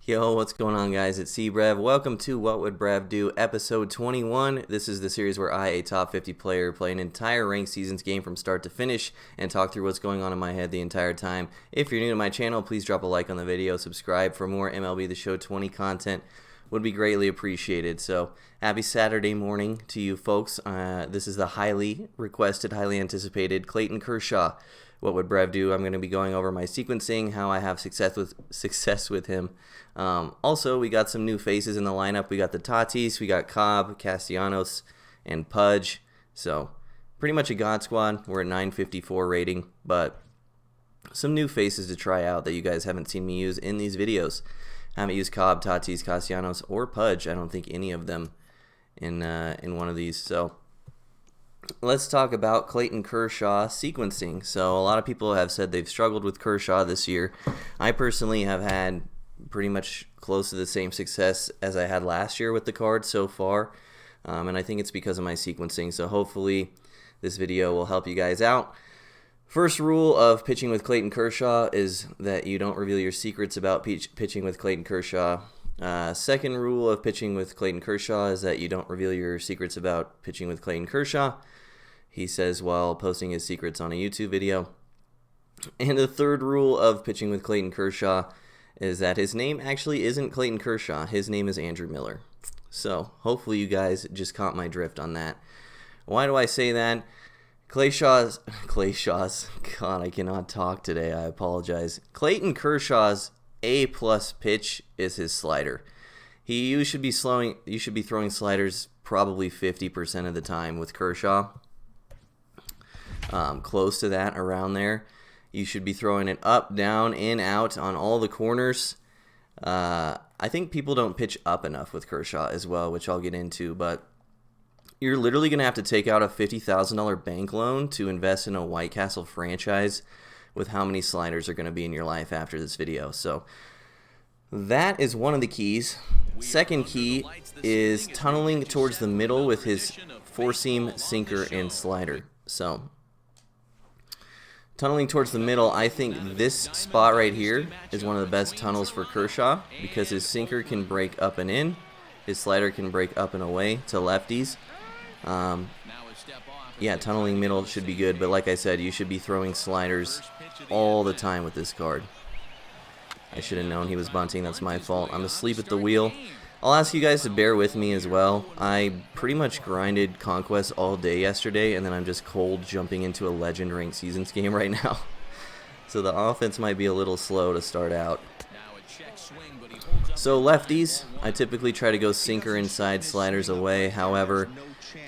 Yo, what's going on, guys? It's Brev. Welcome to What Would Brev Do, episode 21. This is the series where I, a top 50 player, play an entire ranked seasons game from start to finish and talk through what's going on in my head the entire time. If you're new to my channel, please drop a like on the video, subscribe for more MLB The Show 20 content. Would be greatly appreciated. So, happy Saturday morning to you folks. This is the highly requested, highly anticipated Clayton Kershaw. What would Brev do? I'm going to be going over my sequencing, how I have success with him. Also, we got some new faces in the lineup. We got the Tatis, we got Cobb, Castellanos, and Pudge. So, pretty much a God squad. We're at 954 rating, but some new faces to try out that you guys haven't seen me use in these videos. I haven't used Cobb, Tatis, Castellanos, or Pudge. I don't think any of them in one of these. So, let's talk about Clayton Kershaw sequencing. So a lot of people have said they've struggled with Kershaw this year. I personally have had pretty much close to the same success as I had last year with the card so far, and I think it's because of my sequencing. So hopefully this video will help you guys out. First rule of pitching with Clayton Kershaw is that you don't reveal your secrets about pitching with Clayton Kershaw. Second rule of pitching with Clayton Kershaw is that you don't reveal your secrets about pitching with Clayton Kershaw, he says while posting his secrets on a YouTube video. And the third rule of pitching with Clayton Kershaw is that his name actually isn't Clayton Kershaw. His name is Andrew Miller. So hopefully you guys just caught my drift on that. Why do I say that? Clayshaw's, God, I cannot talk today. I apologize. Clayton Kershaw's A-plus pitch is his slider. You should be throwing sliders probably 50% of the time with Kershaw. Close to that, around there. You should be throwing it up, down, in, out on all the corners. I think people don't pitch up enough with Kershaw as well, which I'll get into, but you're literally going to have to take out a $50,000 bank loan to invest in a White Castle franchise with how many sliders are going to be in your life after this video. So that is one of the keys. Second key is tunneling towards the middle with his four-seam, sinker, and slider. So tunneling towards the middle, I think this spot right here is one of the best tunnels for Kershaw because his sinker can break up and in, his slider can break up and away to lefties. Yeah, tunneling middle should be good, but like I said, you should be throwing sliders all the time with this card. I should have known he was bunting. That's my fault. I'm asleep at the wheel. I'll ask you guys to bear with me as well. I pretty much grinded Conquest all day yesterday, and then I'm just cold jumping into a Legend Ranked Seasons game right now. So the offense might be a little slow to start out. So lefties, I typically try to go sinker inside, sliders away. However,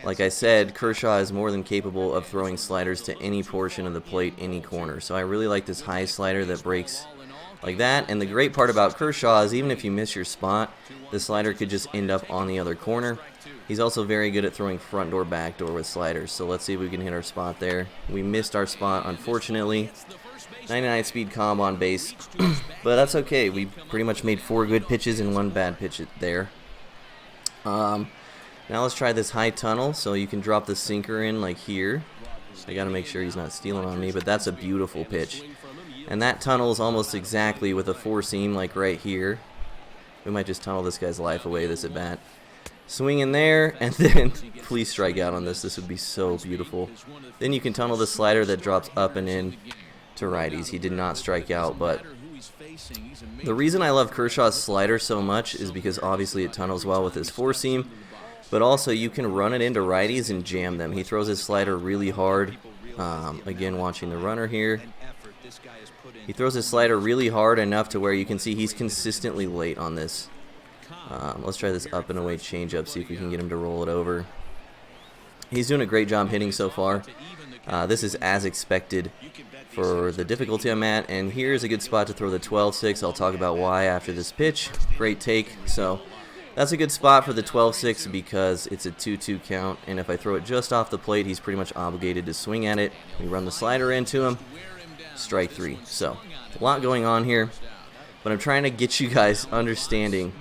like I said, Kershaw is more than capable of throwing sliders to any portion of the plate, any corner. So I really like this high slider that breaks like that. And the great part about Kershaw is even if you miss your spot, the slider could just end up on the other corner. He's also very good at throwing front door, back door with sliders. So let's see if we can hit our spot there. We missed our spot, unfortunately. 99 speed comb on base, but that's okay. We pretty much made 4 good pitches and 1 bad pitch there. Now let's try this high tunnel. So you can drop the sinker in like here. I got to make sure he's not stealing on me, but that's a beautiful pitch. And that tunnels almost exactly with a 4-seam like right here. We might just tunnel this guy's life away this at bat. Swing in there, and then please strike out on this. This would be so beautiful. Then you can tunnel the slider that drops up and in to righties. He did not strike out, but the reason I love Kershaw's slider so much is because obviously it tunnels well with his 4-seam, but also you can run it into righties and jam them. He throws his slider really hard. Again, watching the runner here. He throws his slider really hard enough to where you can see he's consistently late on this. Let's try this up and away changeup, see if we can get him to roll it over. He's doing a great job hitting so far. This is as expected for the difficulty I'm at, and here's a good spot to throw the 12-6. I'll talk about why after this pitch. Great take. So that's a good spot for the 12-6 because it's a 2-2 count, and if I throw it just off the plate, he's pretty much obligated to swing at it. We run the slider into him. Strike 3. So a lot going on here, but I'm trying to get you guys understanding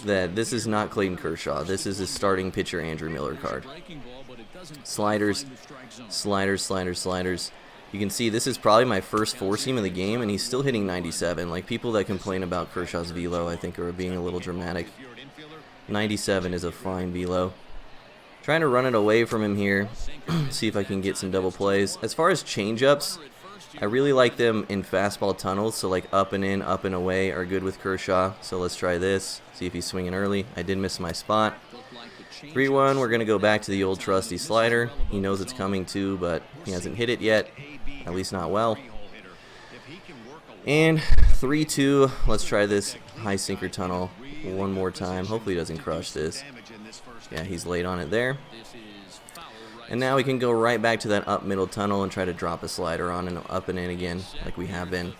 that this is not Clayton Kershaw. This is his starting pitcher Andrew Miller card. Sliders, sliders, sliders, sliders. You can see this is probably my first four-seam of the game, and he's still hitting 97. Like, people that complain about Kershaw's velo, I think, are being a little dramatic. 97 is a fine velo. Trying to run it away from him here, see if I can get some double plays. As far as changeups, I really like them in fastball tunnels, so like up and in, up and away are good with Kershaw. So let's try this, see if he's swinging early. I did miss my spot. 3-1, we're going to go back to the old trusty slider. He knows it's coming too, but he hasn't hit it yet, at least not well. And 3-2, let's try this high sinker tunnel one more time. Hopefully he doesn't crush this. Yeah, he's late on it there. And now we can go right back to that up middle tunnel and try to drop a slider on and up and in again, like we have been.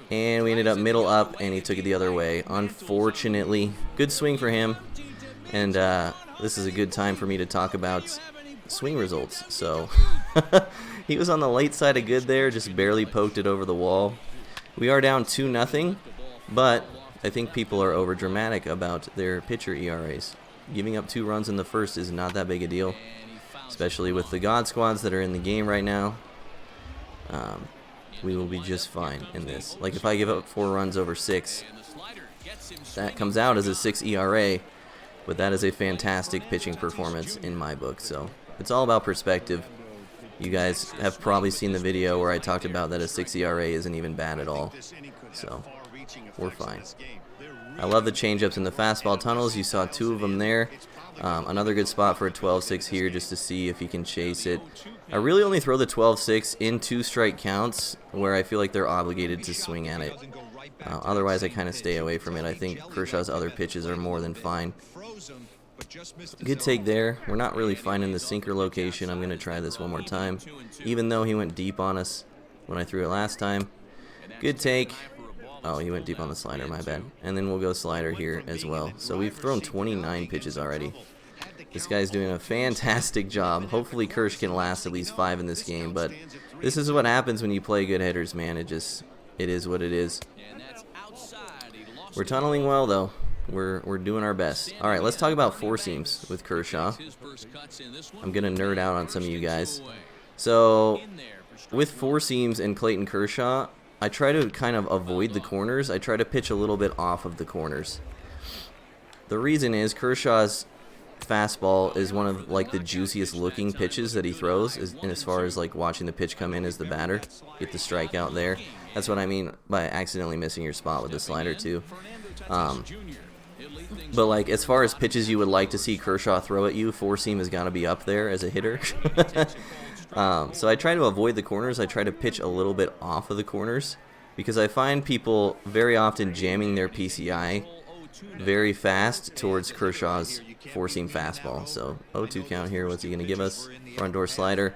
And we ended up middle up, and he took it the other way. Unfortunately, good swing for him. And this is a good time for me to talk about swing results. So he was on the late side of good there, just barely poked it over the wall. We are down 2-0, but I think people are over dramatic about their pitcher ERAs. Giving up 2 runs in the first is not that big a deal, especially with the God Squads that are in the game right now. We will be just fine in this. Like, if I give up 4 runs over 6, that comes out as a 6 ERA, but that is a fantastic pitching performance in my book. So it's all about perspective. You guys have probably seen the video where I talked about that a 6 ERA isn't even bad at all. So we're fine. I love the changeups in the fastball tunnels. You saw 2 of them there. Another good spot for a 12-6 here just to see if he can chase it. I really only throw the 12-6 in 2 strike counts where I feel like they're obligated to swing at it. Otherwise, I kind of stay away from it. I think Kershaw's other pitches are more than fine. Good take there. We're not really finding the sinker location. I'm going to try this one more time, even though he went deep on us when I threw it last time. Good take. Oh, he went deep on the slider, my bad. And then we'll go slider here as well. So we've thrown 29 pitches already. This guy's doing a fantastic job. Hopefully Kersh can last at least 5 in this game, but this is what happens when you play good hitters, man. It is what it is. We're tunneling well, though. We're doing our best. All right, let's talk about 4 seams with Kershaw. I'm going to nerd out on some of you guys. So with 4 seams and Clayton Kershaw, I try to kind of avoid the corners. I try to pitch a little bit off of the corners. The reason is Kershaw's fastball is one of like the juiciest looking pitches that he throws, and as far as like watching the pitch come in as the batter, get the strikeout there. That's what I mean by accidentally missing your spot with the slider too. But like as far as pitches you would like to see Kershaw throw at you, 4 seam has got to be up there as a hitter. So I try to avoid the corners. I try to pitch a little bit off of the corners because I find people very often jamming their PCI very fast towards Kershaw's 4-seam fastball. So 0-2 count here. What's he going to give us? Front door slider.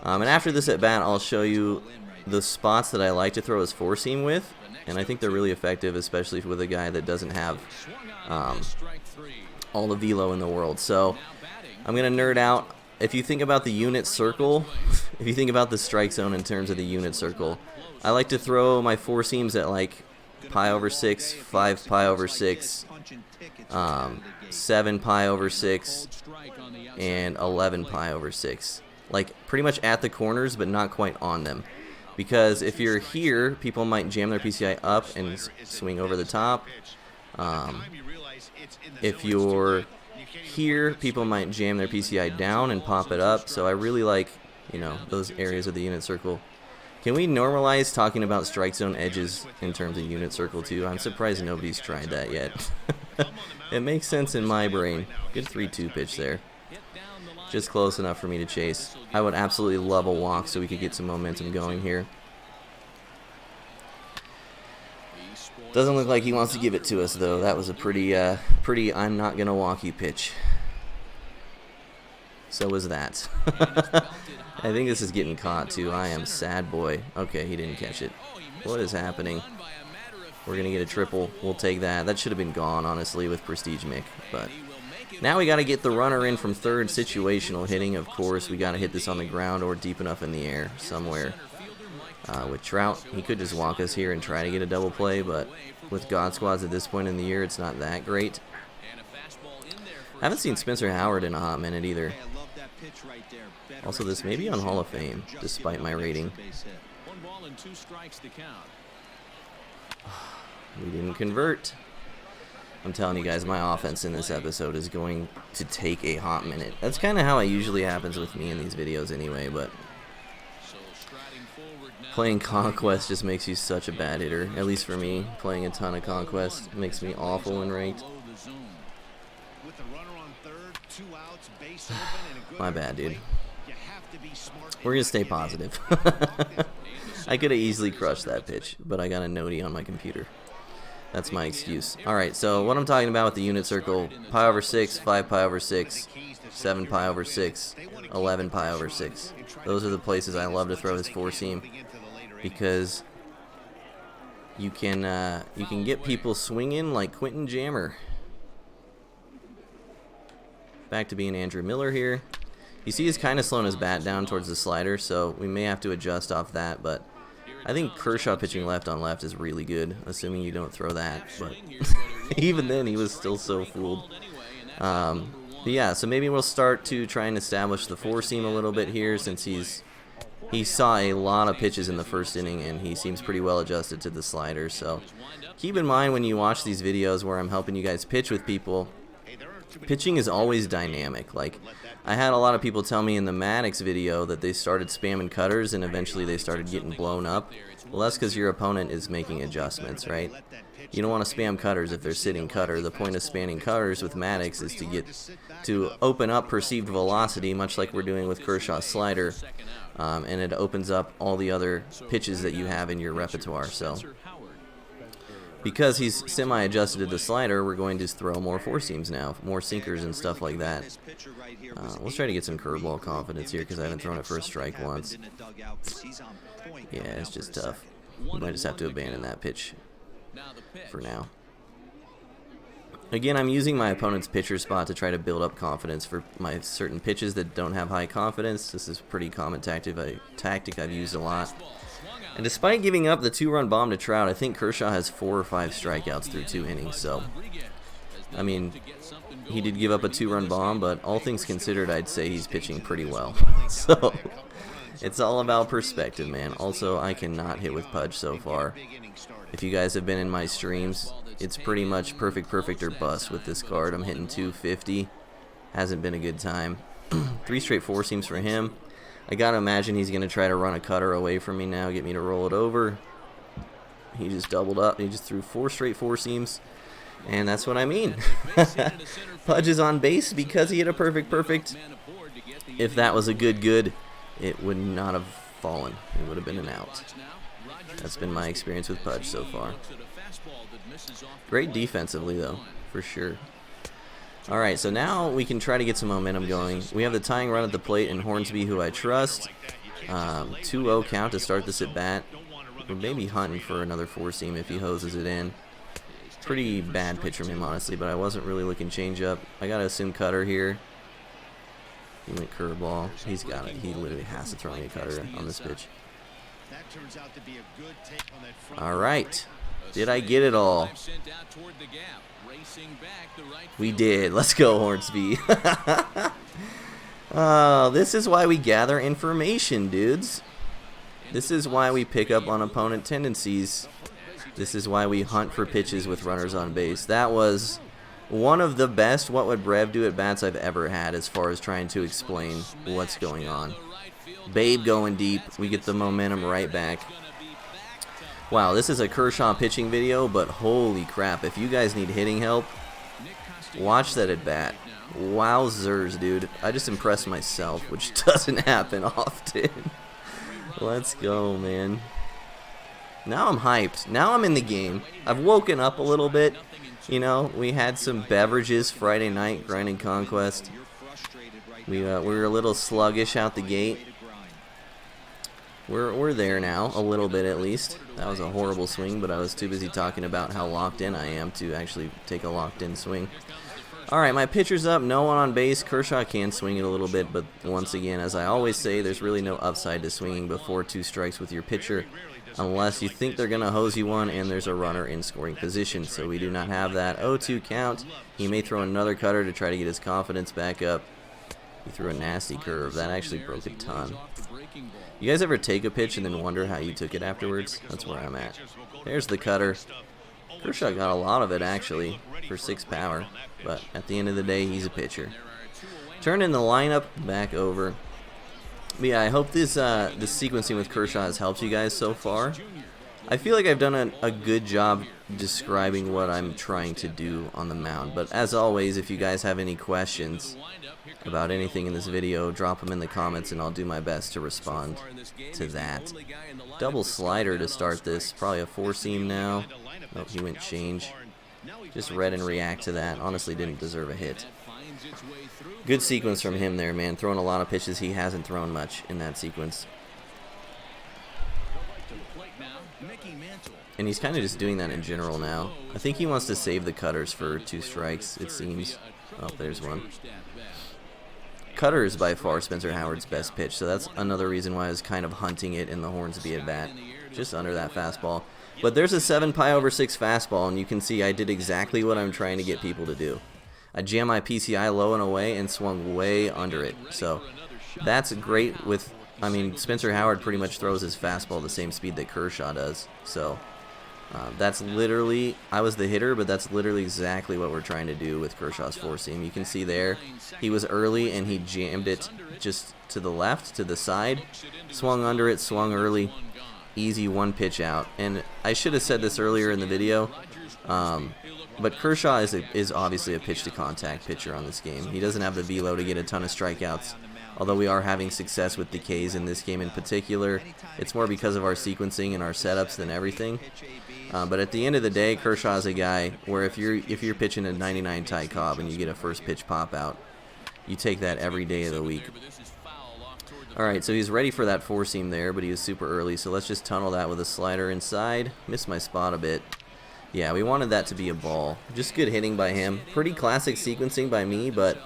And after this at bat, I'll show you the spots that I like to throw his 4-seam with, and I think they're really effective, especially with a guy that doesn't have all the velo in the world. So I'm going to nerd out. If you think about the unit circle, if you think about the strike zone in terms of the unit circle, I like to throw my 4 seams at like pi over 6, 5 pi over 6, 7 pi over 6, and 11 pi over 6. Like pretty much at the corners, but not quite on them. Because if you're here, people might jam their PCI up and swing over the top. If you're here, people might jam their PCI down and pop it up. So I really like, you know, those areas of the unit circle. Can we normalize talking about strike zone edges in terms of unit circle too? I'm surprised nobody's tried that yet. It makes sense in my brain. Good 3-2 pitch there. Just close enough for me to chase. I would absolutely love a walk so we could get some momentum going here. Doesn't look like he wants to give it to us though. That was a pretty I'm not gonna walk you pitch. So was that. I think this is getting caught too. I am sad boy. Okay, he didn't catch it. What is happening? We're gonna get a triple. We'll take that. That should have been gone honestly with Prestige Mick, but now we got to get the runner in from third. Situational hitting, of course. We got to hit this on the ground or deep enough in the air somewhere. With Trout, he could just walk us here and try to get a double play, but with God Squads at this point in the year, it's not that great. I haven't seen Spencer Howard in a hot minute either. Also, this may be on Hall of Fame, despite my rating. We didn't convert. I'm telling you guys, my offense in this episode is going to take a hot minute. That's kind of how it usually happens with me in these videos anyway, but playing Conquest just makes you such a bad hitter. At least for me, playing a ton of Conquest makes me awful in ranked. My bad, dude. We're going to stay positive. I could have easily crushed that pitch, but I got a notey on my computer. That's my excuse. Alright, so what I'm talking about with the unit circle, pi over 6, 5 pi over 6, 7 pi over 6, 11 pi over 6. Those are the places I love to throw his four-seam, because you can get people swinging like Quentin Jammer. Back to being Andrew Miller here. You see he's kind of slowing his bat down towards the slider, so we may have to adjust off that, but I think Kershaw pitching left on left is really good, assuming you don't throw that, but even then he was still so fooled. But yeah, so maybe we'll start to try and establish the four-seam a little bit here, since he saw a lot of pitches in the first inning and he seems pretty well adjusted to the slider. So keep in mind when you watch these videos where I'm helping you guys pitch with people, pitching is always dynamic. Like, I had a lot of people tell me in the Maddux video that they started spamming cutters and eventually they started getting blown up. Well, that's because your opponent is making adjustments, right? You don't want to spam cutters if they're sitting cutter. The point of spamming cutters with Maddux is to open up perceived velocity, much like we're doing with Kershaw's slider, and it opens up all the other pitches that you have in your repertoire. So because he's semi-adjusted to the slider, we're going to throw more four-seams now, more sinkers and stuff like that. Let's try to get some curveball confidence here, because I haven't thrown it for a strike once. Yeah, it's just tough. We might just have to abandon that pitch for now. Again, I'm using my opponent's pitcher spot to try to build up confidence for my certain pitches that don't have high confidence. This is a pretty common tactic I've used a lot. And despite giving up the 2-run bomb to Trout, I think Kershaw has 4 or 5 strikeouts through 2 innings. So, I mean, he did give up a 2-run bomb, but all things considered, I'd say he's pitching pretty well. So, it's all about perspective, man. Also, I cannot hit with Pudge so far. If you guys have been in my streams, it's pretty much perfect or bust with this card. I'm hitting 250. Hasn't been a good time. 3 straight four-seams for him. I gotta imagine he's gonna try to run a cutter away from me now, get me to roll it over. He just doubled up. He just threw 4 straight four-seams, and that's what I mean. Pudge is on base because he hit a perfect. If that was a good, it would not have fallen. It would have been an out. That's been my experience with Pudge so far. Great defensively, though, for sure. Alright, so now we can try to get some momentum going. We have the tying run at the plate in Hornsby, who I trust. 2-0 count to start this at bat. We're maybe hunting for another four-seam if he hoses it in. Pretty bad pitch from him, honestly, but I wasn't really looking change-up. I gotta assume cutter here. He went curveball. He's got it. He literally has to throw me a cutter on this pitch. Alright. Did I get it all? We did. Let's go, Hornsby. This is why we gather information, dudes. This is why we pick up on opponent tendencies. This is why we hunt for pitches with runners on base. That was one of the best what would Brev do at bats I've ever had as far as trying to explain what's going on. Babe going deep. We get the momentum right back. Wow, this is a Kershaw pitching video, but holy crap, if you guys need hitting help, watch that at bat. Wowzers, dude. I just impressed myself, which doesn't happen often. Let's go, man. Now I'm hyped. Now I'm in the game. I've woken up a little bit. You know, we had some beverages Friday night, grinding Conquest. We were a little sluggish out the gate. We're there now, a little bit at least. That was a horrible swing, but I was too busy talking about how locked in I am to actually take a locked in swing. Alright, my pitcher's up, no one on base. Kershaw can swing it a little bit, but once again, as I always say, there's really no upside to swinging before 2 strikes with your pitcher, unless you think they're going to hose you one and there's a runner in scoring position. So we do not have that. 0-2 count. He may throw another cutter to try to get his confidence back up. He threw a nasty curve. That actually broke a ton. You guys ever take a pitch and then wonder how you took it afterwards? That's where I'm at. There's the cutter. Kershaw got a lot of it, actually, for 6 power. But at the end of the day, he's a pitcher. Turn in the lineup, back over. But yeah, I hope this sequencing with Kershaw has helped you guys so far. I feel like I've done a good job describing what I'm trying to do on the mound. But as always, if you guys have any questions about anything in this video, drop them in the comments and I'll do my best to respond to that. Double slider to start this. Probably a 4-seam now. Nope, he went change. Just read and react to that. Honestly, didn't deserve a hit. Good sequence from him there, man. Throwing a lot of pitches. He hasn't thrown much in that sequence. And he's kind of just doing that in general now. I think he wants to save the cutters for 2 strikes, it seems. Oh, there's one. Cutter is by far Spencer Howard's best pitch, so that's another reason why I was kind of hunting it in the Hornsby at bat. Just under that fastball. But there's a 7 pi over 6 fastball, and you can see I did exactly what I'm trying to get people to do. I jammed my PCI low and away and swung way under it. So that's great with, I mean, Spencer Howard pretty much throws his fastball the same speed that Kershaw does. So that's literally, I was the hitter, but that's literally exactly what we're trying to do with Kershaw's 4-seam. You can see there, he was early and he jammed it just to the left, to the side, swung under it, swung early, easy 1 pitch out. And I should have said this earlier in the video, but Kershaw is obviously a pitch-to-contact pitcher on this game. He doesn't have the velo to get a ton of strikeouts. Although we are having success with the Ks in this game in particular, it's more because of our sequencing and our setups than everything. But at the end of the day, Kershaw is a guy where if you're pitching a 99 Ty Cobb and you get a first pitch pop out, you take that every day of the week. Alright, so he's ready for that 4-seam there, but he was super early, so let's just tunnel that with a slider inside. Missed my spot a bit. Yeah, we wanted that to be a ball. Just good hitting by him. Pretty classic sequencing by me, but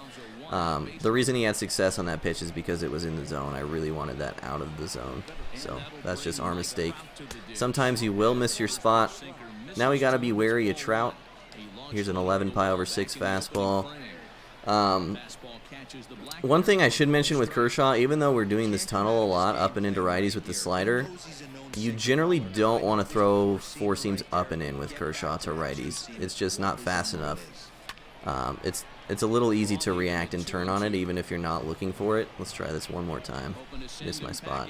the reason he had success on that pitch is because it was in the zone. I really wanted that out of the zone. So that's just our mistake. Sometimes you will miss your spot. Now we got to be wary of Trout. Here's an 11 pi over 6 fastball. One thing I should mention with Kershaw, even though we're doing this tunnel a lot up and into righties with the slider, you generally don't want to throw 4-seams up and in with Kershaw to righties. It's just not fast enough. It's a little easy to react and turn on it even if you're not looking for it. Let's try this one more time. Missed my spot.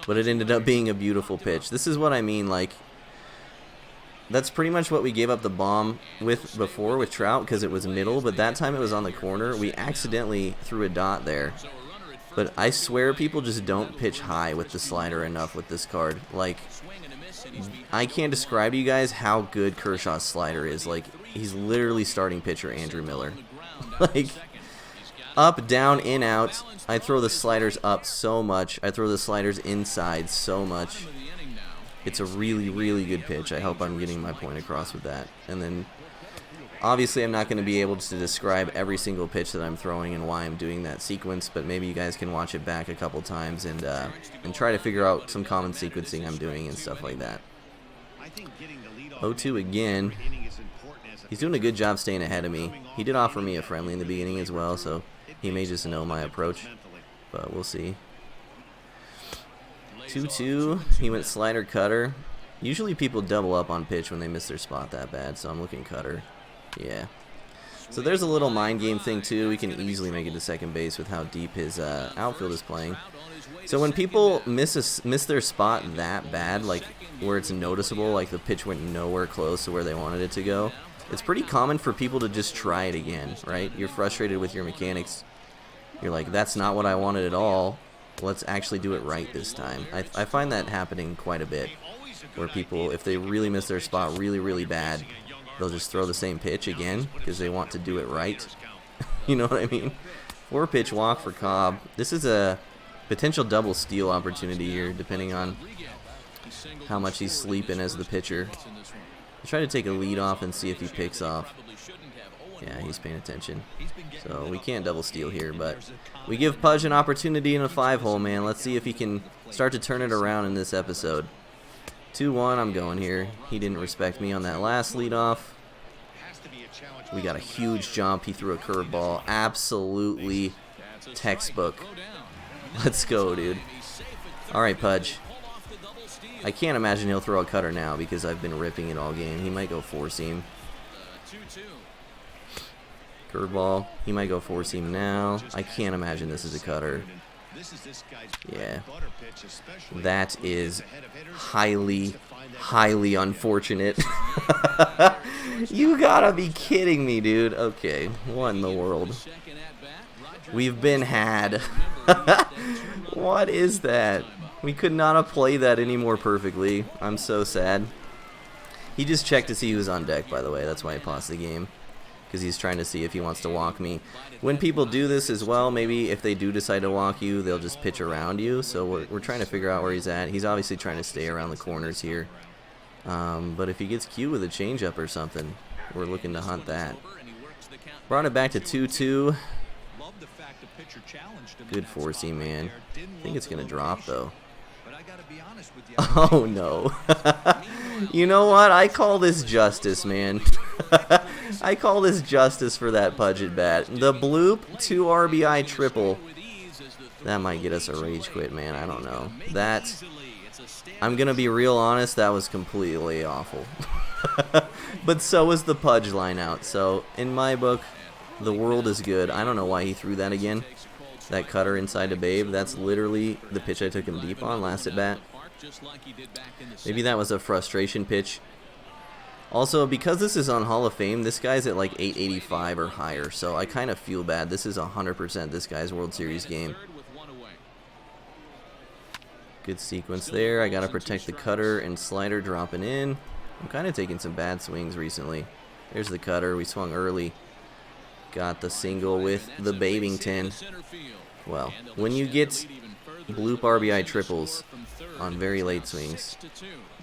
But it ended up being a beautiful pitch. This is what I mean, like, that's pretty much what we gave up the bomb with before with Trout because it was middle, but that time it was on the corner. We accidentally threw a dot there. But I swear people just don't pitch high with the slider enough with this card. Like, I can't describe to you guys how good Kershaw's slider is. Like, he's literally starting pitcher Andrew Miller. Like, up, down, in, out. I throw the sliders up so much. I throw the sliders inside so much. It's a really, really good pitch. I hope I'm getting my point across with that. And then, obviously, I'm not going to be able to describe every single pitch that I'm throwing and why I'm doing that sequence, but maybe you guys can watch it back a couple times and try to figure out some common sequencing I'm doing and stuff like that. 0-2 again. He's doing a good job staying ahead of me. He did offer me a friendly in the beginning as well, so he may just know my approach, but we'll see. 2-2. He went slider cutter. Usually people double up on pitch when they miss their spot that bad, so I'm looking cutter. Yeah. So there's a little mind game thing too. We can easily make it to second base with how deep his outfield is playing. So when people miss their spot that bad, like where it's noticeable, like the pitch went nowhere close to where they wanted it to go, it's pretty common for people to just try it again, right? You're frustrated with your mechanics. You're like, that's not what I wanted at all. Let's actually do it right this time. I find that happening quite a bit, where people, if they really miss their spot really, really bad, they'll just throw the same pitch again because they want to do it right. You know what I mean? 4-pitch walk for Cobb. This is a potential double steal opportunity here, depending on how much he's sleeping as the pitcher. I'll try to take a lead off and see if he picks off. Yeah, he's paying attention. So we can't double steal here, but we give Pudge an opportunity in a 5-hole, man. Let's see if he can start to turn it around in this episode. 2-1, I'm going here. He didn't respect me on that last leadoff. We got a huge jump. He threw a curveball. Absolutely Textbook. Let's go, dude. All right, Pudge. I can't imagine he'll throw a cutter now because I've been ripping it all game. He might go four-seam. Curveball. He might go four-seam now. I can't imagine this is a cutter. Yeah. That is highly, highly unfortunate. You gotta be kidding me, dude. Okay, what in the world? We've been had. What is that? We could not have played that any more perfectly. I'm so sad. He just checked to see who's on deck, by the way. That's why he paused the game. Because he's trying to see if he wants to walk me. When people do this as well, maybe if they do decide to walk you, they'll just pitch around you. So we're trying to figure out where he's at. He's obviously trying to stay around the corners here. But if he gets cute with a changeup or something, we're looking to hunt that. Brought it back to 2-2. Good four-seam, man. I think it's going to drop, though. Oh, no. You know what? I call this justice, man. I call this justice for that Pudge at bat. The bloop, 2 RBI triple. That might get us a rage quit, man. I don't know. I'm going to be real honest, that was completely awful. But so was the Pudge line out. So, in my book, the world is good. I don't know why he threw that again. That cutter inside to Babe. That's literally the pitch I took him deep on last at bat. Maybe that was a frustration pitch. Also, because this is on Hall of Fame, this guy's at like 885 or higher. So I kind of feel bad. This is 100% this guy's World Series game. Good sequence there. I got to protect the cutter and slider dropping in. I'm kind of taking some bad swings recently. There's the cutter. We swung early. Got the single with the Babington. Well, when you get bloop RBI triples on very late swings,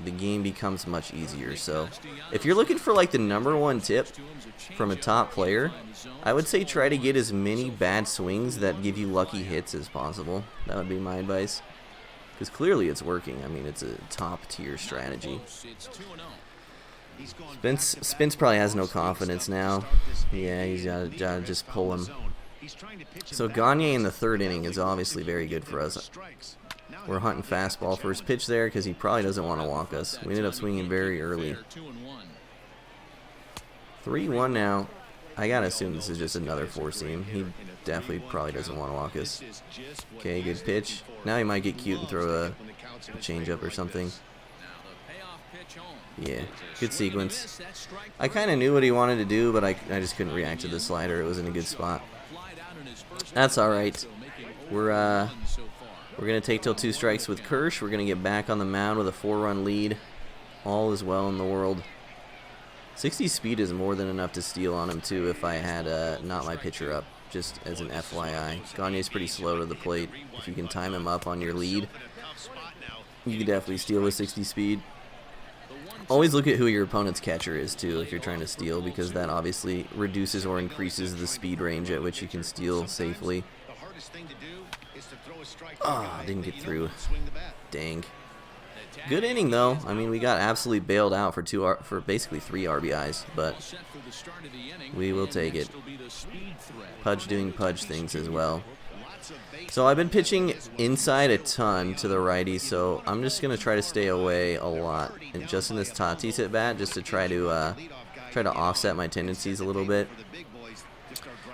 the game becomes much easier. So if you're looking for like the #1 tip from a top player, I would say try to get as many bad swings that give you lucky hits as possible. That would be my advice. Because clearly it's working. I mean, it's a top tier strategy. Spence probably has no confidence now. Yeah, he's got to just pull him. So Gagne in the 3rd inning is obviously very good for us. We're hunting fastball for his pitch there because he probably doesn't want to walk us. We ended up swinging very early. 3-1 now. I got to assume this is just another four-seam. He definitely probably doesn't want to walk us. Okay, good pitch. Now he might get cute and throw a changeup or something. Yeah, good sequence. I kind of knew what he wanted to do, but I just couldn't react to the slider. It was in a good spot. That's all right. We're gonna take till 2 strikes with Kersh. We're gonna get back on the mound with a 4-run lead. All is well in the world. 60 speed is more than enough to steal on him too if I had not my pitcher up. Just as an FYI, Gagne's pretty slow to the plate. If you can time him up on your lead, you can definitely steal with 60 speed. Always look at who your opponent's catcher is, too, if you're trying to steal, because that obviously reduces or increases the speed range at which you can steal safely. Ah, didn't get through. Dang. Good inning, though. I mean, we got absolutely bailed out for basically 3 RBIs, but we will take it. Pudge doing Pudge things as well. So I've been pitching inside a ton to the righty, so I'm just gonna try to stay away a lot, and just in this Tatis at bat, just to try to offset my tendencies a little bit.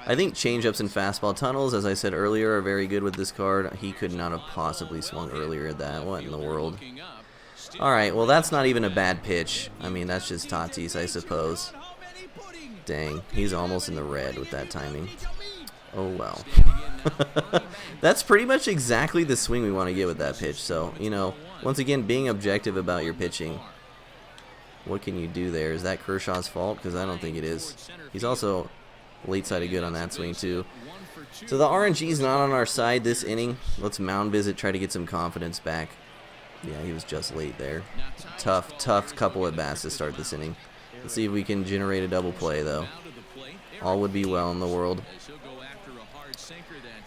I think changeups and fastball tunnels, as I said earlier, are very good with this card. He could not have possibly swung earlier at that. What in the world? All right, well that's not even a bad pitch. I mean, that's just Tatis, I suppose. Dang, he's almost in the red with that timing. Oh well. That's pretty much exactly the swing we want to get with that pitch. So, you know, once again, being objective about your pitching. What can you do there? Is that Kershaw's fault? Because I don't think it is. He's also late side of good on that swing too. So the RNG's not on our side this inning. Let's mound visit, try to get some confidence back. Yeah, he was just late there. Tough couple at bats to start this inning. Let's see if we can generate a double play though. All would be well in the world.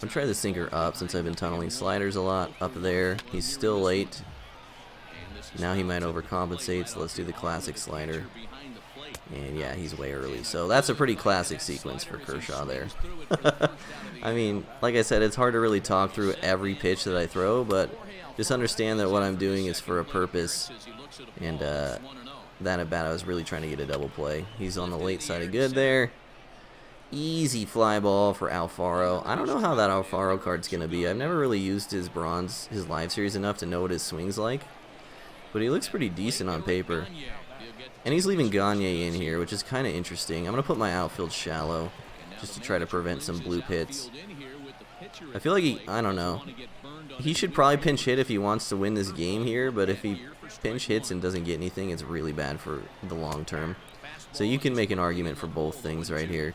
I'm gonna try the sinker up since I've been tunneling sliders a lot. Up there, he's still late. Now he might overcompensate, so let's do the classic slider. And yeah, he's way early. So that's a pretty classic sequence for Kershaw there. I mean, like I said, it's hard to really talk through every pitch that I throw, but just understand that what I'm doing is for a purpose. And that at bat, I was really trying to get a double play. He's on the late side of good there. Easy fly ball for Alfaro. I don't know how that Alfaro card's going to be. I've never really used his live series enough to know what his swing's like. But he looks pretty decent on paper. And he's leaving Gagne in here, which is kind of interesting. I'm going to put my outfield shallow just to try to prevent some bloop hits. I feel like I don't know. He should probably pinch hit if he wants to win this game here, but if he pinch hits and doesn't get anything, it's really bad for the long term. So you can make an argument for both things right here.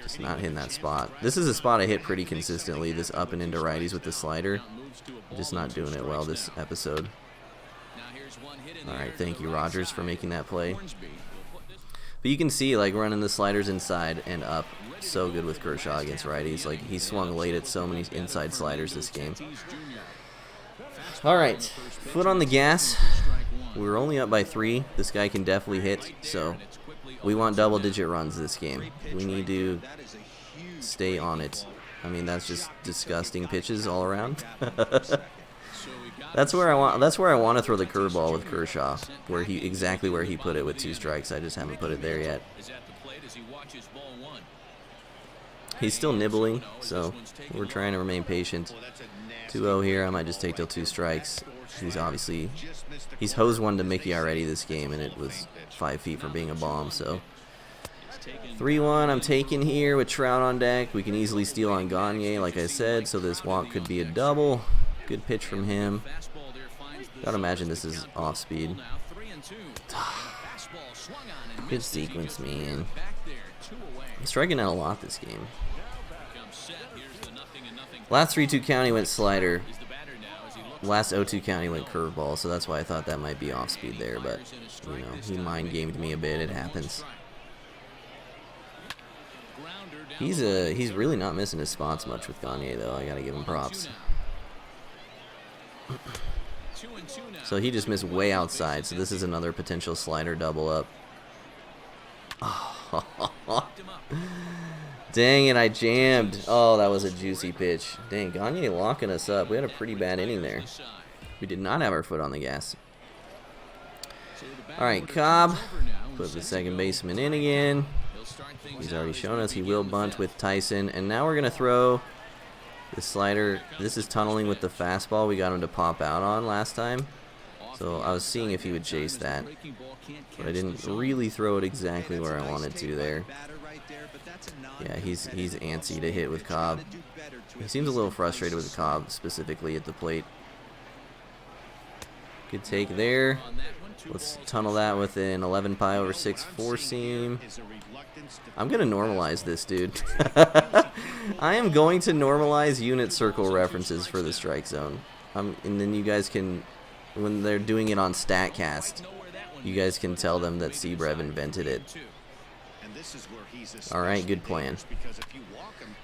Just not hitting that spot. This is a spot I hit pretty consistently, this up and into righties with the slider. I'm just not doing it well this episode. Alright, thank you, Rogers, for making that play. But you can see, like, running the sliders inside and up. So good with Kershaw against righties. Like, he swung late at so many inside sliders this game. Alright, foot on the gas. We were only up by 3. This guy can definitely hit, so we want double-digit runs this game. We need to stay on it. I mean, that's just disgusting pitches all around. That's where I want to throw the curveball with Kershaw, exactly where he put it with 2 strikes. I just haven't put it there yet. He's still nibbling, so we're trying to remain patient. 2-0 here. I might just take till 2 strikes. He's hosed one to Mickey already this game, and it was 5 feet for being a bomb. So 3-1. I'm taking here with Trout on deck. We can easily steal on Gagne, like I said. So this walk could be a double. Good pitch from him. Gotta imagine this is off speed. Good sequence, man. I'm striking out a lot this game. Last 3-2 count he went slider. Last 0-2 count he went curveball, so that's why I thought that might be off speed there. But you know, he mind gamed me a bit. It happens. He's really not missing his spots much with Gagne though. I gotta give him props. So he just missed way outside, so this is another potential slider double up. Oh. Dang it, I jammed. Oh, that was a juicy pitch. Dang, Gagne locking us up. We had a pretty bad inning there. We did not have our foot on the gas. Alright, Cobb. Put the second baseman in again. He's already shown us he will bunt with Tyson. And now we're going to throw the slider. This is tunneling with the fastball we got him to pop out on last time. So I was seeing if he would chase that. But I didn't really throw it exactly where I wanted to there. Yeah, he's antsy to hit with Cobb. He seems a little frustrated with Cobb, specifically at the plate. Good take there. Let's tunnel that with an 11 pi over 6 4 seam. I'm going to normalize this, dude. I am going to normalize unit circle references for the strike zone. And then you guys can, when they're doing it on StatCast, you guys can tell them that Brev invented it. Alright, good plan.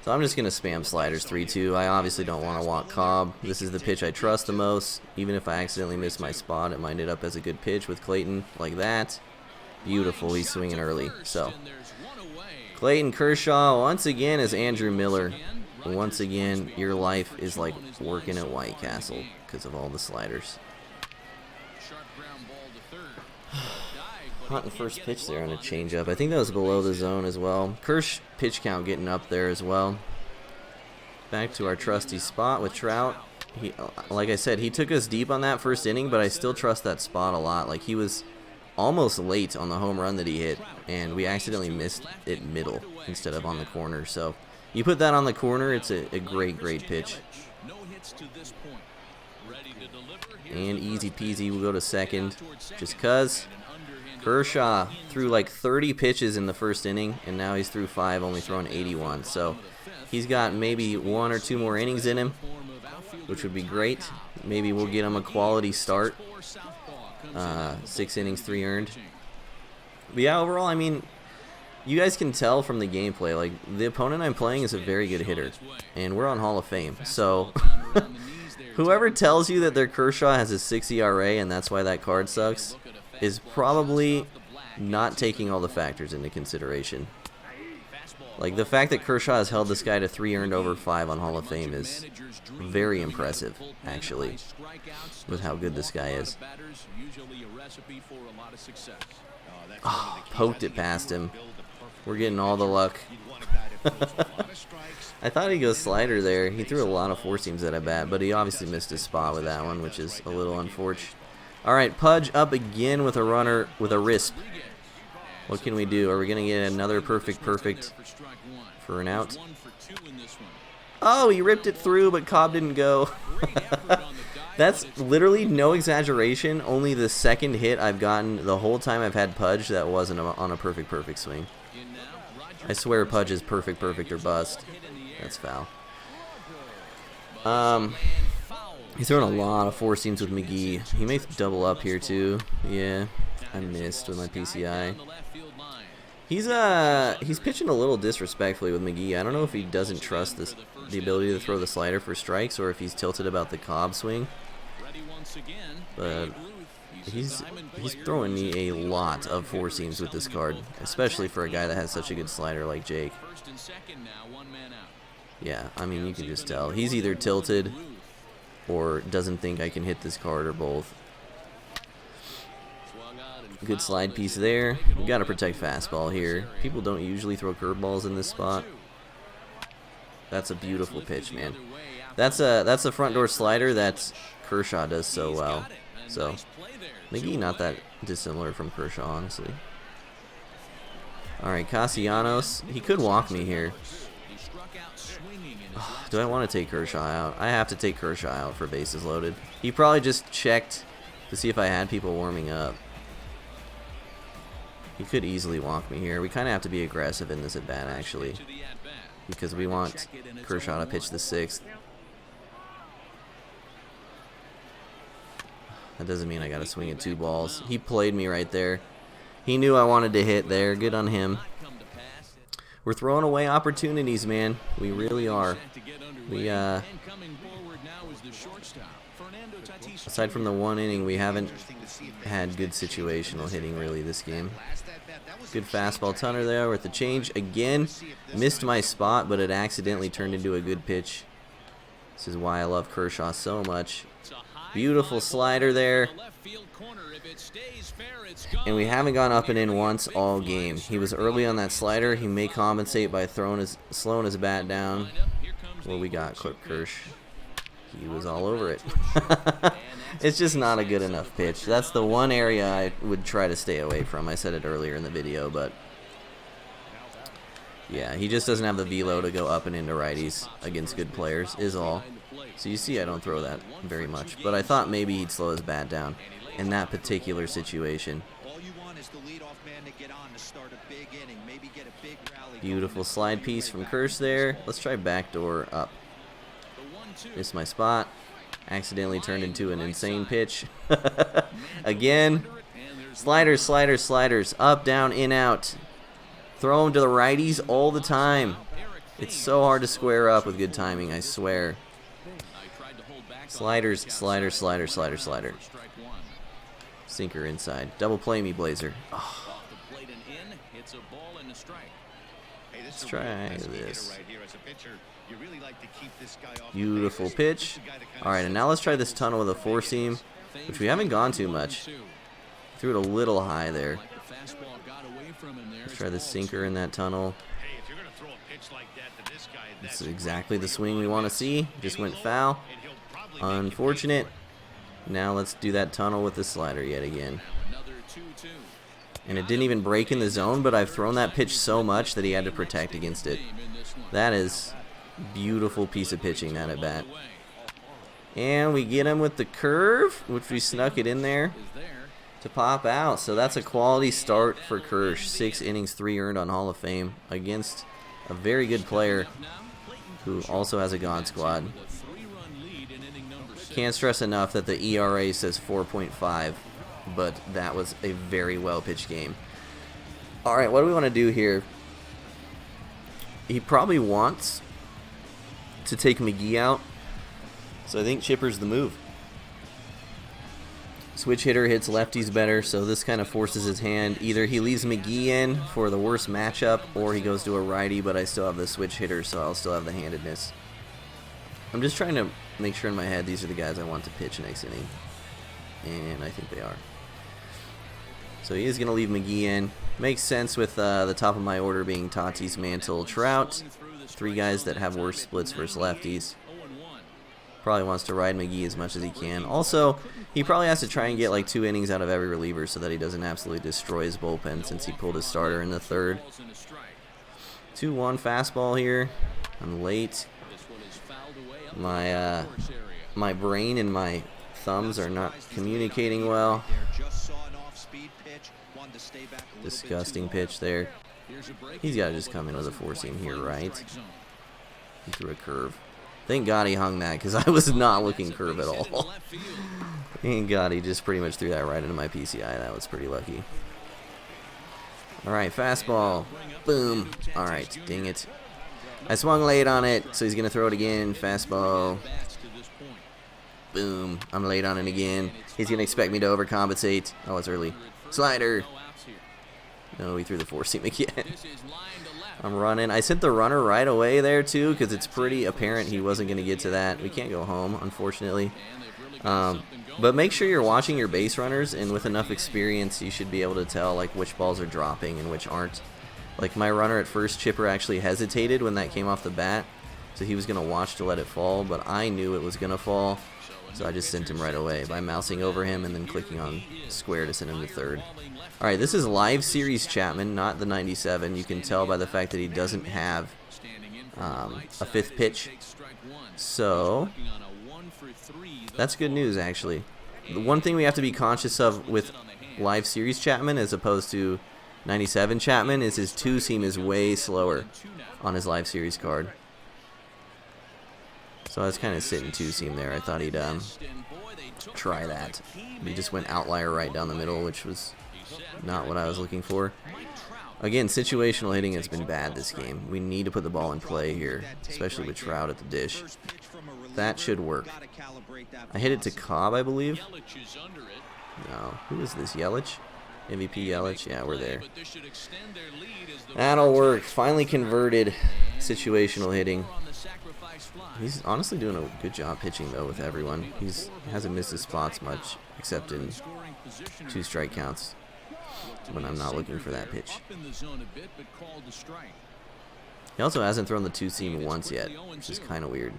So I'm just going to spam sliders 3-2. I obviously don't want to walk Cobb. This is the pitch I trust the most. Even if I accidentally miss my spot, it might end up as a good pitch with Clayton, like that. Beautiful, he's swinging early. So, Clayton Kershaw once again is Andrew Miller. Once again, your life is like working at White Castle because of all the sliders. Hunting first pitch there on a changeup. I think that was below the zone as well. Kersh pitch count getting up there as well. Back to our trusty spot with Trout. Like I said, he took us deep on that first inning, but I still trust that spot a lot. Like, he was almost late on the home run that he hit, and we accidentally missed it middle instead of on the corner. So you put that on the corner, it's a great pitch. And easy peasy, we'll go to second just cuz. Kershaw threw like 30 pitches in the first inning, and now he's through 5, only throwing 81. So he's got maybe 1 or 2 more innings in him, which would be great. Maybe we'll get him a quality start. 6 innings, 3 earned. But yeah, overall, I mean, you guys can tell from the gameplay, like, the opponent I'm playing is a very good hitter, and we're on Hall of Fame. So whoever tells you that their Kershaw has a 6 ERA and that's why that card sucks is probably not taking all the factors into consideration. Like, the fact that Kershaw has held this guy to 3 earned over 5 on Hall of Fame is very impressive, actually, with how good this guy is. Oh, poked it past him. We're getting all the luck. I thought he'd go slider there. He threw a lot of 4-seams at a bat, but he obviously missed his spot with that one, which is a little unfortunate. All right, Pudge up again with a runner with a risp. What can we do? Are we going to get another perfect for an out? Oh, he ripped it through, but Cobb didn't go. That's literally no exaggeration. Only the second hit I've gotten the whole time I've had Pudge that wasn't on a perfect swing. I swear Pudge is perfect or bust. That's foul. He's throwing a lot of 4-seams with McGee. He may double up here too. Yeah, I missed with my PCI. He's pitching a little disrespectfully with McGee. I don't know if he doesn't trust the ability to throw the slider for strikes, or if he's tilted about the Cobb swing. But he's throwing me a lot of 4-seams with this card, especially for a guy that has such a good slider like Jake. Yeah, I mean, you can just tell. He's either tilted or doesn't think I can hit this card, or both. Good slide piece there. We got to protect fastball here. People don't usually throw curveballs in this spot. That's a beautiful pitch, man. That's a front door slider that Kershaw does so well. So McGee not that dissimilar from Kershaw, honestly. All right, Castellanos. He could walk me here. Oh, do I want to take Kershaw out? I have to take Kershaw out for bases loaded. He probably just checked to see if I had people warming up. He could easily walk me here. We kind of have to be aggressive in this at-bat, actually, because we want Kershaw to pitch the 6th. That doesn't mean I got to swing at 2 balls. He played me right there. He knew I wanted to hit there. Good on him. We're throwing away opportunities, man. We really are. We aside from the 1 inning, we haven't had good situational hitting really this game. Good fastball tunner there with the change again. Missed my spot, but it accidentally turned into a good pitch. This is why I love Kershaw so much. Beautiful slider there. And we haven't gone up and in once all game. He was early on that slider. He may compensate by slowing his bat down. What we got, Clip Kersh? He was all over it. It's just not a good enough pitch. That's the one area I would try to stay away from. I said it earlier in the video, but yeah, he just doesn't have the velo to go up and into righties against good players, is all. So you see I don't throw that very much, but I thought maybe he'd slow his bat down in that particular situation. Beautiful slide piece from Kersh there. Let's try backdoor up. Missed my spot. Accidentally turned into an insane pitch. Again. Sliders, sliders, sliders. Up, down, in, out. Throw them to the righties all the time. It's so hard to square up with good timing, I swear. Sliders, slider, slider, slider, slider. Sinker inside. Double play me, Blazer. Oh. Let's try this. Beautiful pitch. Alright, and now let's try this tunnel with a 4-seam, which we haven't gone too much. Threw it a little high there. Let's try the sinker in that tunnel. This is exactly the swing we want to see. Just went foul. Unfortunate. Now let's do that tunnel with the slider yet again. And it didn't even break in the zone, but I've thrown that pitch so much that he had to protect against it. That is beautiful piece of pitching, that at bat. And we get him with the curve, which we snuck it in there to pop out. So that's a quality start for Kersh. 6 innings, 3 earned on Hall of Fame against a very good player who also has a God squad. Can't stress enough that the ERA says 4.5, but that was a very well pitched game. All right, what do we want to do here? He probably wants to take McGee out, so I think Chipper's the move. Switch hitter hits lefties better, so this kind of forces his hand. Either he leaves McGee in for the worst matchup, or he goes to a righty, but I still have the switch hitter, so I'll still have the handedness. I'm just trying to make sure in my head these are the guys I want to pitch next inning, and I think they are. So he is going to leave McGee in. Makes sense with the top of my order being Tatis, Mantle, Trout. 3 guys that have worse splits versus lefties. Probably wants to ride McGee as much as he can. Also, he probably has to try and get like 2 innings out of every reliever so that he doesn't absolutely destroy his bullpen since he pulled his starter in the 3rd. 2-1 fastball here. I'm late. My brain and my thumbs are not communicating well. Disgusting pitch there. He's got to just come in with a 4-seam here, right? He threw a curve. Thank God he hung that, because I was not looking curve at all. Thank God he just pretty much threw that right into my PCI. That was pretty lucky. Alright, fastball. Boom. Alright, dang it. I swung late on it, so he's going to throw it again. Fastball. Boom. I'm late on it again. He's going to expect me to overcompensate. Oh, it's early. Slider. No, he threw the 4-seam again. I'm running. I sent the runner right away there, too, because it's pretty apparent he wasn't going to get to that. We can't go home, unfortunately. But make sure you're watching your base runners, and with enough experience, you should be able to tell like which balls are dropping and which aren't. Like my runner at first, Chipper actually hesitated when that came off the bat, so he was going to watch to let it fall, but I knew it was going to fall, so I just sent him right away by mousing over him and then clicking on square to send him to 3rd. Alright, this is live series Chapman, not the 97. You can tell by the fact that he doesn't have a 5th pitch. So, that's good news, actually. The one thing we have to be conscious of with live series Chapman as opposed to 97 Chapman is his 2-seam is way slower on his live series card. So I was kind of sitting 2-seam there. I thought he'd try that. He just went outlier right down the middle, which was not what I was looking for. Again, situational hitting has been bad this game. We need to put the ball in play here, especially with Trout at the dish. That should work. I hit it to Cobb, I believe. No. Who is this? Yelich? MVP Yelich? Yeah, we're there. That'll work. Finally converted situational hitting. He's honestly doing a good job pitching, though, with everyone. He hasn't missed his spots much, except in 2 strike counts when I'm not looking for that pitch. He also hasn't thrown the 2-seam once yet, which is kind of weird.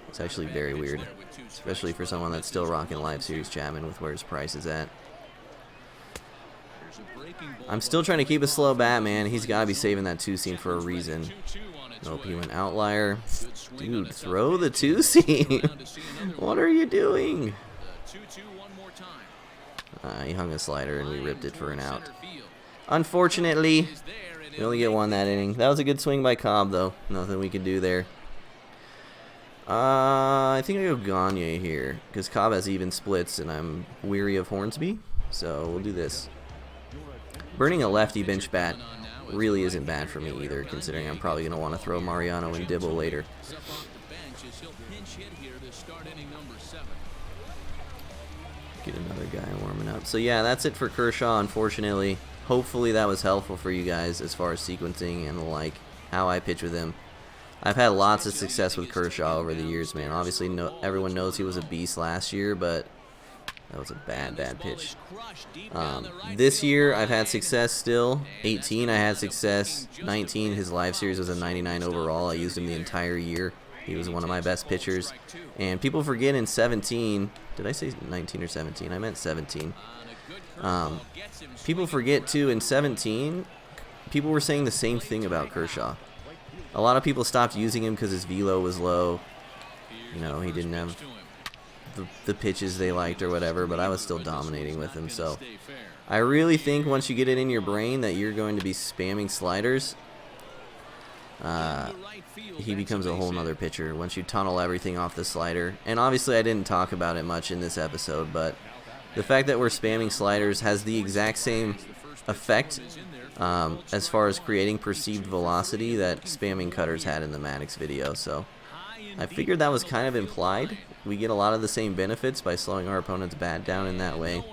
It's actually very weird, especially for someone that's still rocking live series Chapman with where his price is at. I'm still trying to keep a slow bat, man. He's got to be saving that 2-seam for a reason. Nope, he went outlier. Dude, throw the 2-seam. What are you doing? He hung a slider and we ripped it for an out. Unfortunately, we only get 1 that inning. That was a good swing by Cobb, though. Nothing we could do there. I think I go Gagne here, because Cobb has even splits, and I'm weary of Hornsby, so we'll do this. Burning a lefty bench bat really isn't bad for me either, considering I'm probably going to want to throw Mariano and Dibble later. Get another guy warming up. So yeah, that's it for Kershaw, unfortunately. Hopefully that was helpful for you guys as far as sequencing and like how I pitch with him. I've had lots of success with Kershaw over the years, man. Obviously, everyone knows he was a beast last year, but that was a bad pitch. This year, I've had success still. 18, I had success. 19, his live series was a 99 overall. I used him the entire year. He was one of my best pitchers. And people forget in 17, did I say 19 or 17? I meant 17. People forget, too, in 17, people were saying the same thing about Kershaw. A lot of people stopped using him because his velo was low. You know, he didn't have the pitches they liked or whatever, but I was still dominating with him. So I really think once you get it in your brain that you're going to be spamming sliders, he becomes a whole nother pitcher once you tunnel everything off the slider. And obviously I didn't talk about it much in this episode, but the fact that we're spamming sliders has the exact same effect as far as creating perceived velocity that spamming cutters had in the Maddux video. So I figured that was kind of implied. We get a lot of the same benefits by slowing our opponent's bat down in that way.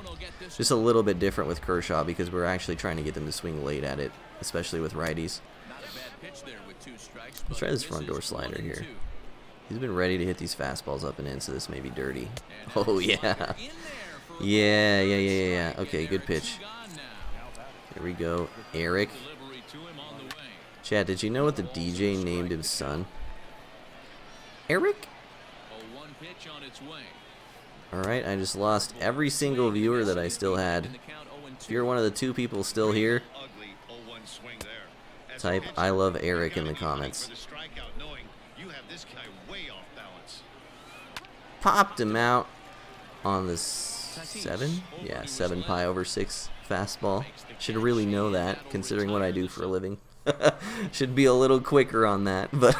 Just a little bit different with Kershaw because we're actually trying to get them to swing late at it, especially with righties. Let's try this front door slider here. He's been ready to hit these fastballs up and in, so this may be dirty. Oh, yeah. Yeah. Okay, good pitch. Here we go. Eric. Chad, did you know what the DJ named his son? Eric? Alright, I just lost every single viewer that I still had. If you're one of the 2 people still here, type I love Eric in the comments. Popped him out on the 7? Yeah, 7 pi over 6 fastball. Should really know that, considering what I do for a living. Should be a little quicker on that, but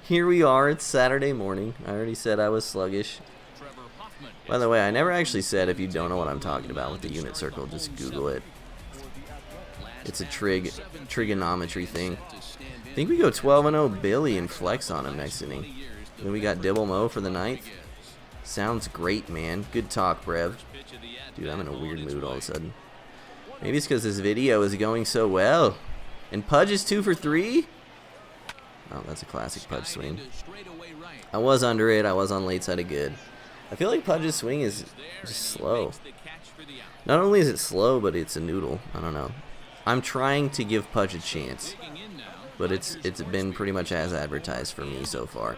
here we are. It's Saturday morning. I already said I was sluggish. By the way, I never actually said, if you don't know what I'm talking about with the unit circle, just Google it. It's a trigonometry thing. I think we go 12-0 Billy and flex on him next inning. Then we got Dibble Mo for the 9th. Sounds great, man. Good talk, Brev. Dude, I'm in a weird mood all of a sudden. Maybe it's because this video is going so well. And Pudge is 2 for 3? Oh, that's a classic Pudge swing. I was under it. I was on late side of good. I feel like Pudge's swing is just slow. Not only is it slow, but it's a noodle. I don't know. I'm trying to give Pudge a chance, but it's been pretty much as advertised for me so far.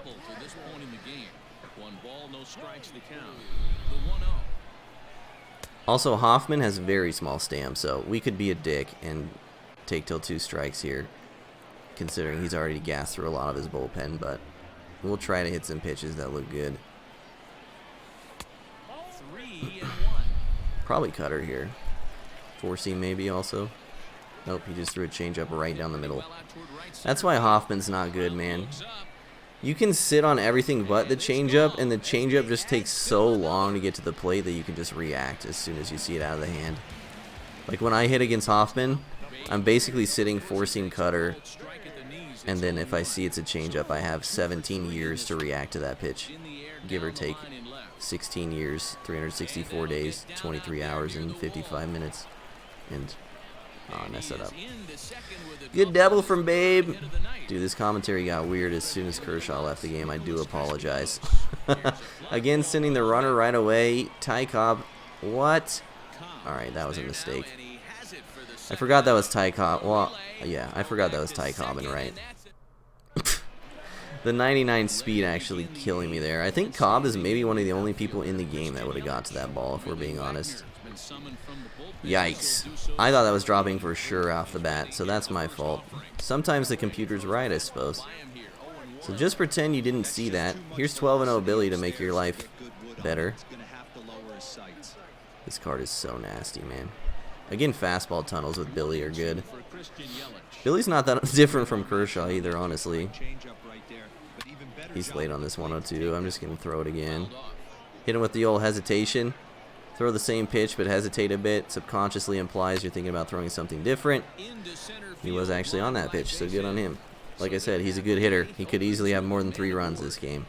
Also, Hoffman has very small stamp, so we could be a dick and take till 2 strikes here, considering he's already gassed through a lot of his bullpen, but we'll try to hit some pitches that look good. Probably cutter here. 4-seam maybe also. Nope, he just threw a changeup right down the middle. That's why Hoffman's not good, man. You can sit on everything but the changeup, and the changeup just takes so long to get to the plate that you can just react as soon as you see it out of the hand. Like when I hit against Hoffman, I'm basically sitting 4-seam cutter, and then if I see it's a changeup, I have 17 years to react to that pitch. Give or take 16 years, 364 days, 23 hours, and 55 minutes. And oh, I messed that up. Good double from Babe. Dude, this commentary got weird as soon as Kershaw left the game. I do apologize. Again, sending the runner right away. Ty Cobb. What? Alright, that was a mistake. I forgot that was Ty Cobb. Well, yeah, I forgot that was Ty Cobbin, right? The 99 speed actually killing me there. I think Cobb is maybe one of the only people in the game that would have got to that ball, if we're being honest. Yikes. I thought that was dropping for sure off the bat, so that's my fault. Sometimes the computer's right, I suppose. So just pretend you didn't see that. Here's 12-0 Billy to make your life better. This card is so nasty, man. Again, fastball tunnels with Billy are good. Billy's not that different from Kershaw either, honestly. He's late on this 102. I'm just going to throw it again. Hit him with the old hesitation. Throw the same pitch but hesitate a bit. Subconsciously implies you're thinking about throwing something different. He was actually on that pitch, so good on him. Like I said, he's a good hitter. He could easily have more than 3 runs this game.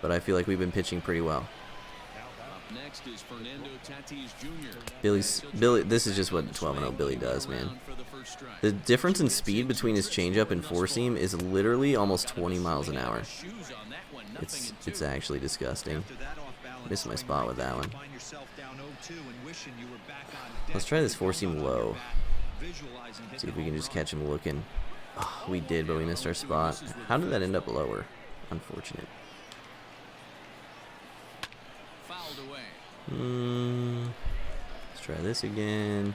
But I feel like we've been pitching pretty well. Billy, this is just what 12-0 Billy does, man. The difference in speed between his changeup and 4-seam is literally almost 20 miles an hour. It's actually disgusting. Missed my spot with that one. Let's try this 4-seam low. See if we can just catch him looking. Oh, we did, but we missed our spot. How did that end up lower? Unfortunate. Let's try this again.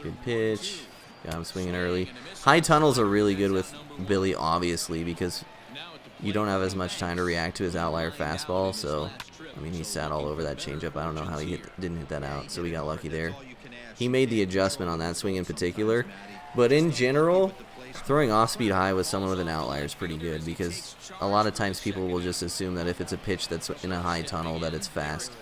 Good pitch. Got him swinging early. High tunnels are really good with Billy, obviously, because you don't have as much time to react to his outlier fastball. So, I mean, he sat all over that changeup. I don't know how he didn't hit that out, so we got lucky there. He made the adjustment on that swing in particular. But in general, throwing off-speed high with someone with an outlier is pretty good, because a lot of times people will just assume that if it's a pitch that's in a high tunnel that it's fast.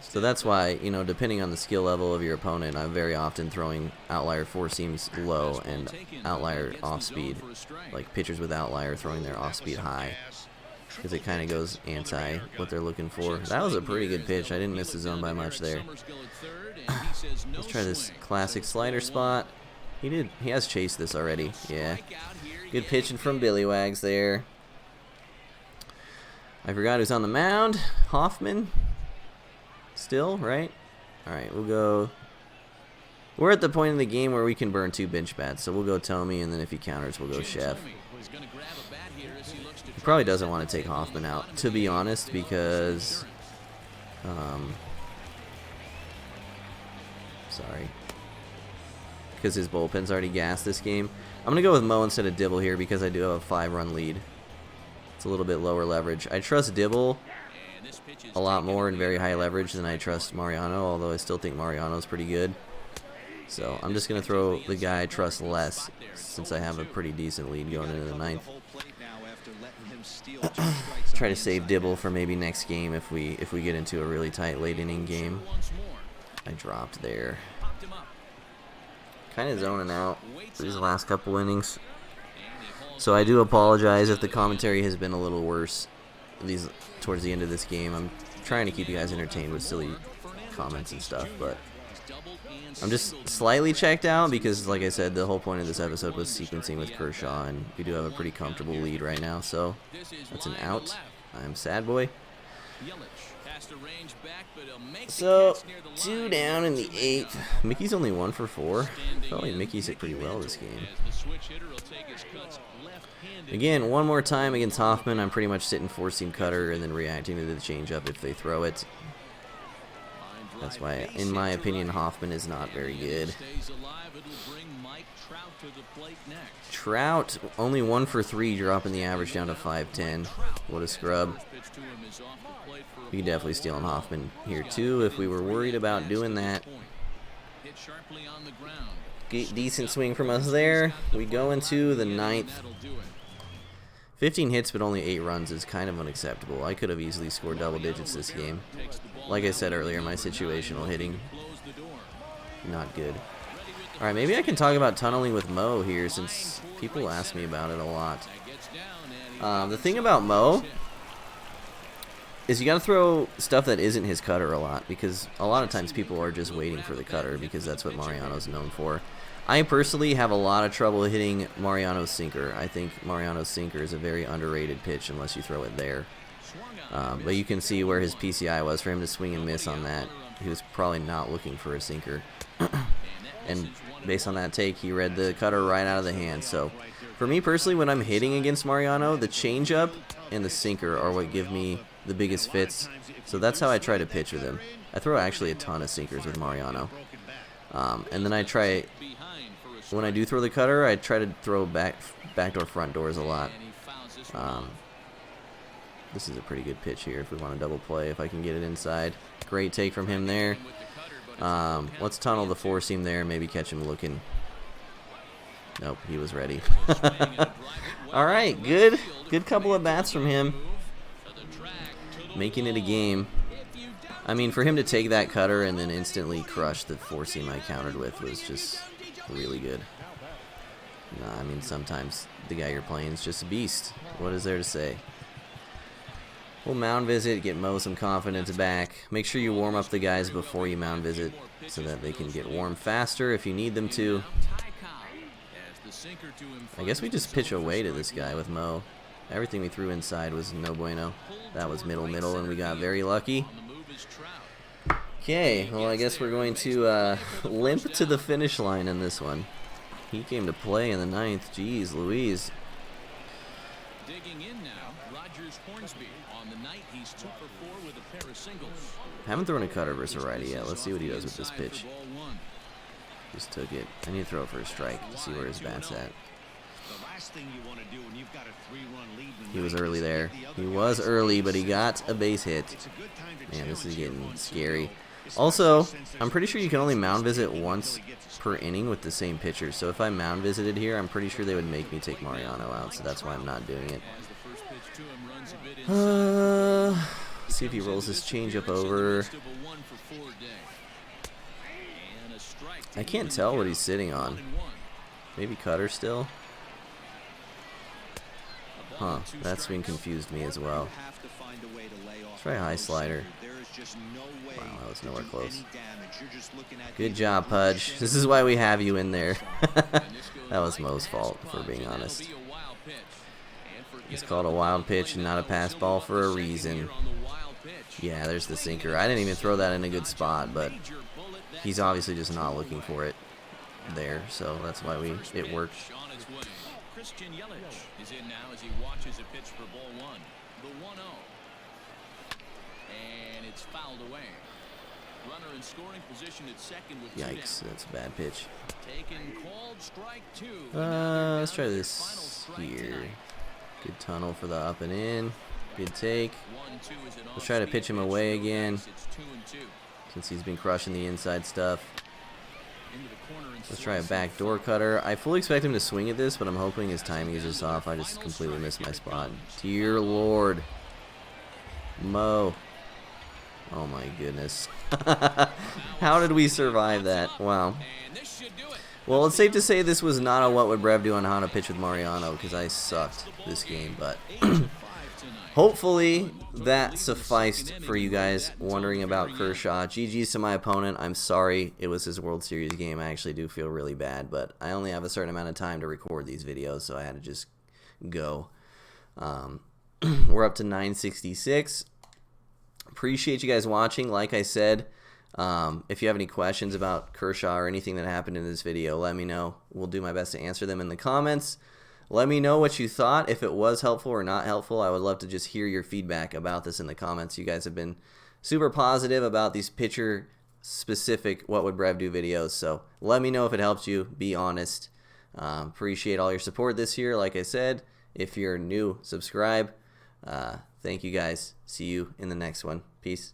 So that's why, you know, depending on the skill level of your opponent, I'm very often throwing outlier four seams low and outlier off speed, like pitchers with outlier throwing their off speed high, because it kind of goes anti what they're looking for. That was a pretty good pitch. I didn't miss the zone by much there. Let's try this classic slider spot. He has chased this already. Yeah. Good pitching from Billy Wags there. I forgot who's on the mound. Hoffman. Still, right? Alright, we'll go. We're at the point in the game where we can burn 2 bench bats, so we'll go Tommy, and then if he counters, we'll go Chef. He probably doesn't want to take Hoffman out, to be honest, because because his bullpen's already gassed this game. I'm going to go with Mo instead of Dibble here because I do have a 5-run lead. It's a little bit lower leverage. I trust Dibble a lot more in very high leverage than I trust Mariano, although I still think Mariano's pretty good. So I'm just going to throw the guy I trust less since I have a pretty decent lead going into the 9th. Try to save Dibble for maybe next game if we get into a really tight late inning game. I dropped there. Kind of zoning out these last couple innings. So I do apologize if the commentary has been a little worse towards the end of this game. I'm trying to keep you guys entertained with silly comments and stuff, but I'm just slightly checked out because, like I said, the whole point of this episode was sequencing with Kershaw, and we do have a pretty comfortable lead right now, so that's an out. I'm sad boy. So, 2 down in the 8th. Mickey's only 1 for 4. I felt like Mickey's hit pretty well this game. Again, one more time against Hoffman, I'm pretty much sitting 4-seam cutter and then reacting to the changeup if they throw it. That's why, in my opinion, Hoffman is not very good. Trout, only 1 for 3, dropping the average down to 510. What a scrub. We could definitely steal on Hoffman here, too, if we were worried about doing that. Decent swing from us there. We go into the 9th. 15 hits, but only 8 runs is kind of unacceptable. I could have easily scored double digits this game. Like I said earlier, my situational hitting, not good. Alright, maybe I can talk about tunneling with Mo here since people ask me about it a lot. The thing about Mo is you got to throw stuff that isn't his cutter a lot, because a lot of times people are just waiting for the cutter because that's what Mariano's known for. I personally have a lot of trouble hitting Mariano's sinker. I think Mariano's sinker is a very underrated pitch unless you throw it there. But you can see where his PCI was for him to swing and miss on that. He was probably not looking for a sinker. And based on that take, he read the cutter right out of the hand. So for me personally, when I'm hitting against Mariano, the changeup and the sinker are what give me the biggest fits. So that's how I try to pitch with him. I throw actually a ton of sinkers with Mariano. And then I try, when I do throw the cutter, I try to throw backdoor front doors a lot. This is a pretty good pitch here if we want to double play, if I can get it inside. Great take from him there. Let's tunnel the 4-seam there and maybe catch him looking. Nope, he was ready. Alright, good couple of bats from him. Making it a game. I mean, for him to take that cutter and then instantly crush the 4-seam I countered with was just really good. Nah, I mean, sometimes the guy you're playing is just a beast. What is there to say? We'll mound visit, get Mo some confidence back. Make sure you warm up the guys before you mound visit so that they can get warm faster if you need them to. I guess we just pitch away to this guy with Mo. Everything we threw inside was no bueno. That was middle, and we got very lucky. Okay, well, I guess we're going to limp to the finish line in this one. He came to play in the 9th. Jeez Louise. Haven't thrown a cutter versus a righty yet. Let's see what he does with this pitch. Just took it. I need to throw it for a strike to see where his bat's at. He was early there. He was early, but he got a base hit. Man, this is getting scary. Also, I'm pretty sure you can only mound visit once per inning with the same pitcher. So if I mound visited here, I'm pretty sure they would make me take Mariano out. So that's why I'm not doing it. See if he rolls his changeup over. I can't tell what he's sitting on. Maybe cutter still? Huh, that swing confused me as well. Try a high slider. Wow, that was nowhere close. Good job, Pudge. This is why we have you in there. That was Mo's fault, for being honest. It's called a wild pitch and not a pass ball for a reason. Yeah, there's the sinker. I didn't even throw that in a good spot, but he's obviously just not looking for it there, so that's why it worked. Is in now as he watches a pitch for ball one. The 1-0. And it's fouled away. Runner in scoring position at second with Yikes, that's a bad pitch. Taken, called, strike two. Let's try this here. Good tunnel for the up and in. Good take. Let's try to pitch him away again, since he's been crushing the inside stuff. Let's try a backdoor cutter. I fully expect him to swing at this, but I'm hoping his timing is just off. I just completely missed my spot. Dear Lord. Mo. Oh my goodness. How did we survive that? Wow. Well, it's safe to say this was not a What Would Brev Do on How to Pitch with Mariano, because I sucked this game, but hopefully that sufficed for you guys wondering about Kershaw. GG's to my opponent. I'm sorry it was his World Series game. I actually do feel really bad, but I only have a certain amount of time to record these videos, so I had to just go. We're up to 966. Appreciate you guys watching. Like I said, if you have any questions about Kershaw or anything that happened in this video, let me know. We'll do my best to answer them in the comments. Let me know what you thought, if it was helpful or not helpful. I would love to just hear your feedback about this in the comments. You guys have been super positive about these pitcher-specific What Would Brev Do videos, so let me know if it helps you. Be honest. Appreciate all your support this year. Like I said, if you're new, subscribe. Thank you guys. See you in the next one. Peace.